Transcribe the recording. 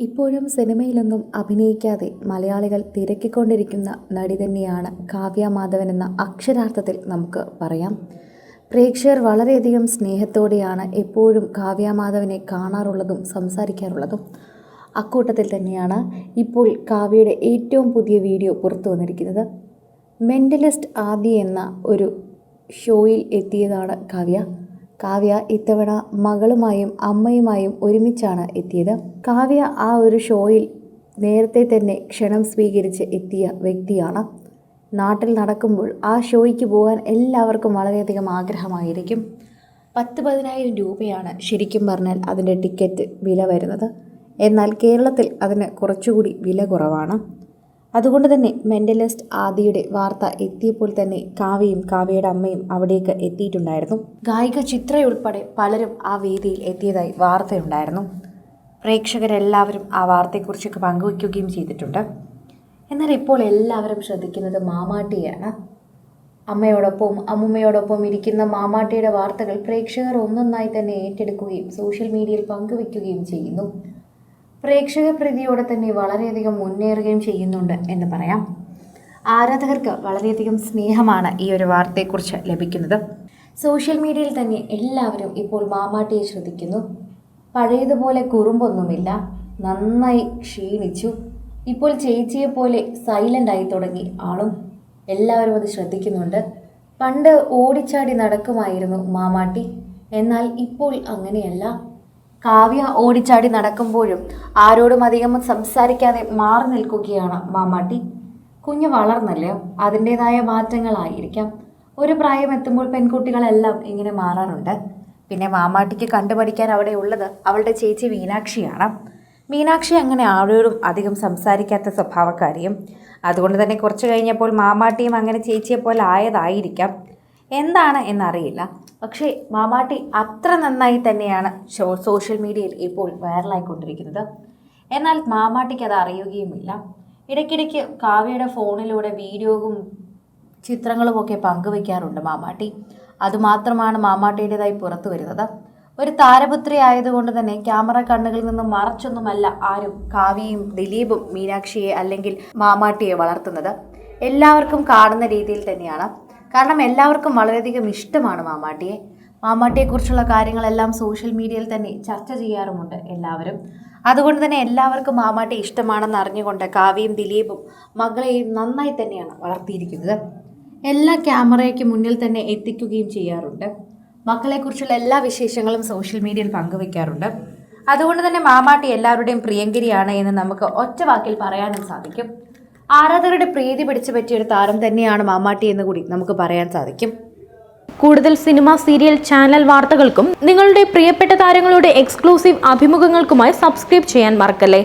ഇപ്പോഴും സിനിമയിലൊന്നും അഭിനയിക്കാതെ മലയാളികൾ തിരക്കിക്കൊണ്ടിരിക്കുന്ന നടി തന്നെയാണ് കാവ്യ മാധവൻ എന്ന അക്ഷരാർത്ഥത്തിൽ നമുക്ക് പറയാം. പ്രേക്ഷകർ വളരെയധികം സ്നേഹത്തോടെയാണ് എപ്പോഴും കാവ്യ മാധവനെ കാണാറുള്ളതും സംസാരിക്കാറുള്ളതും. അക്കൂട്ടത്തിൽ തന്നെയാണ് ഇപ്പോൾ കാവ്യയുടെ ഏറ്റവും പുതിയ വീഡിയോ പുറത്തു വന്നിരിക്കുന്നത്. മെൻ്റലിസ്റ്റ് ആദി എന്ന ഒരു ഷോയിൽ എത്തിയതാണ് കാവ്യ ഇത്തവണ മകളുമായും അമ്മയുമായും ഒരുമിച്ചാണ് എത്തിയത്. കാവ്യ ആ ഒരു ഷോയിൽ നേരത്തെ തന്നെ ക്ഷണം സ്വീകരിച്ച് എത്തിയ വ്യക്തിയാണ്. നാട്ടിൽ നടക്കുമ്പോൾ ആ ഷോയ്ക്ക് പോകാൻ എല്ലാവർക്കും വളരെയധികം ആഗ്രഹമായിരിക്കും. 10,000 രൂപയാണ് ശരിക്കും പറഞ്ഞാൽ അതിൻ്റെ ടിക്കറ്റ് വില വരുന്നത്. എന്നാൽ കേരളത്തിൽ അതിന് കുറച്ചുകൂടി വില കുറവാണ്. അതുകൊണ്ട് തന്നെ മെൻ്റലിസ്റ്റ് ആദിയുടെ വാർത്ത എത്തിയപ്പോൾ തന്നെ കാവ്യയുടെ അമ്മയും അവിടേക്ക് എത്തിയിട്ടുണ്ടായിരുന്നു. ഗായിക ചിത്രയുൾപ്പെടെ പലരും ആ വേദിയിൽ എത്തിയതായി വാർത്തയുണ്ടായിരുന്നു. പ്രേക്ഷകരെല്ലാവരും ആ വാർത്തയെക്കുറിച്ചൊക്കെ പങ്കുവയ്ക്കുകയും ചെയ്തിട്ടുണ്ട്. എന്നാൽ ഇപ്പോൾ എല്ലാവരും ശ്രദ്ധിക്കുന്നത് മാമാട്ടിയാണ്. അമ്മയോടൊപ്പം അമ്മുമ്മയോടൊപ്പം ഇരിക്കുന്ന മാമാട്ടിയുടെ വാർത്തകൾ പ്രേക്ഷകർ ഒന്നൊന്നായി തന്നെ ഏറ്റെടുക്കുകയും സോഷ്യൽ മീഡിയയിൽ പങ്കുവയ്ക്കുകയും ചെയ്യുന്നു. പ്രേക്ഷക പ്രീതിയോടെ തന്നെ വളരെയധികം മുന്നേറുകയും ചെയ്യുന്നുണ്ട് എന്ന് പറയാം. ആരാധകർക്ക് വളരെയധികം സ്നേഹമാണ് ഈ ഒരു വാർത്തയെക്കുറിച്ച് ലഭിക്കുന്നത്. സോഷ്യൽ മീഡിയയിൽ തന്നെ എല്ലാവരും ഇപ്പോൾ മാമാട്ടിയെ ശ്രദ്ധിക്കുന്നു. പഴയതുപോലെ കുറുമ്പൊന്നുമില്ല, നന്നായി ക്ഷീണിച്ചു, ഇപ്പോൾ ചേച്ചിയെപ്പോലെ സൈലൻ്റായി തുടങ്ങി ആളും. എല്ലാവരും അത് ശ്രദ്ധിക്കുന്നുണ്ട്. പണ്ട് ഓടിച്ചാടി നടക്കുമായിരുന്നു മാമാട്ടി, എന്നാൽ ഇപ്പോൾ അങ്ങനെയല്ല. കാവ്യ ഓടിച്ചാടി നടക്കുമ്പോഴും ആരോടും അധികം സംസാരിക്കാതെ മാറി നിൽക്കുകയാണ് മാമാട്ടി. കുഞ്ഞ് വളർന്നല്ലോ, അതിൻ്റെതായ മാറ്റങ്ങളായിരിക്കാം. ഒരു പ്രായം എത്തുമ്പോൾ പെൺകുട്ടികളെല്ലാം ഇങ്ങനെ മാറാറുണ്ട്. പിന്നെ മാമാട്ടിക്ക് കണ്ടുപഠിക്കാൻ അവിടെ ഉള്ളത് അവളുടെ ചേച്ചി മീനാക്ഷിയാണ്. മീനാക്ഷി അങ്ങനെ ആരോടും അധികം സംസാരിക്കാത്ത സ്വഭാവക്കാരിയും. അതുകൊണ്ട് തന്നെ കുറച്ച് കഴിഞ്ഞപ്പോൾ മാമാട്ടിയും അങ്ങനെ ചേച്ചിയെപ്പോലെ ആയതായിരിക്കാം. എന്താണ് എന്നറിയില്ല. പക്ഷേ മാമാട്ടി അത്ര നന്നായി തന്നെയാണ് സോഷ്യൽ മീഡിയയിൽ ഇപ്പോൾ വൈറലായിക്കൊണ്ടിരിക്കുന്നത്. എന്നാൽ മാമാട്ടിക്ക് അത് അറിയുകയുമില്ല. ഇടയ്ക്കിടയ്ക്ക് കാവ്യയുടെ ഫോണിലൂടെ വീഡിയോയും ചിത്രങ്ങളുമൊക്കെ പങ്കുവയ്ക്കാറുണ്ട് മാമാട്ടി. അതുമാത്രമാണ് മാമാട്ടിയുടേതായി പുറത്തു വരുന്നത്. ഒരു താരപുത്രി ആയതുകൊണ്ട് തന്നെ ക്യാമറ കണ്ണുകളിൽ നിന്നും മറച്ചൊന്നുമല്ല ആരും കാവ്യയും ദിലീപും മീനാക്ഷിയെ അല്ലെങ്കിൽ മാമാട്ടിയെ വളർത്തുന്നത്. എല്ലാവർക്കും കാണുന്ന രീതിയിൽ തന്നെയാണ്. കാരണം എല്ലാവർക്കും വളരെയധികം ഇഷ്ടമാണ് മാമാട്ടിയെക്കുറിച്ചുള്ള കാര്യങ്ങളെല്ലാം സോഷ്യൽ മീഡിയയിൽ തന്നെ ചർച്ച ചെയ്യാറുമുണ്ട് എല്ലാവരും. അതുകൊണ്ട് തന്നെ എല്ലാവർക്കും മാമാട്ടി ഇഷ്ടമാണെന്ന് അറിഞ്ഞുകൊണ്ട് കാവ്യയും ദിലീപും മകളെയും നന്നായി തന്നെയാണ് വളർത്തിയിരിക്കുന്നത്. എല്ലാ ക്യാമറയ്ക്ക് മുന്നിൽ തന്നെ എത്തിക്കുകയും ചെയ്യാറുണ്ട്. മക്കളെക്കുറിച്ചുള്ള എല്ലാ വിശേഷങ്ങളും സോഷ്യൽ മീഡിയയിൽ പങ്കുവയ്ക്കാറുണ്ട്. അതുകൊണ്ട് തന്നെ മാമാട്ടി എല്ലാവരുടെയും പ്രിയങ്കരിയാണ് എന്ന് നമുക്ക് ഒറ്റ വാക്കിൽ പറയാനും സാധിക്കും. ആരാധകരുടെ പ്രീതി പിടിച്ചു പറ്റിയൊരു താരം തന്നെയാണ് മാമാട്ടി എന്ന് കൂടി നമുക്ക് പറയാൻ സാധിക്കും. കൂടുതൽ സിനിമ, സീരിയൽ, ചാനൽ വാർത്തകൾക്കും നിങ്ങളുടെ പ്രിയപ്പെട്ട താരങ്ങളുടെ എക്സ്ക്ലൂസീവ് അഭിമുഖങ്ങൾക്കുമായി സബ്സ്ക്രൈബ് ചെയ്യാൻ മറക്കല്ലേ.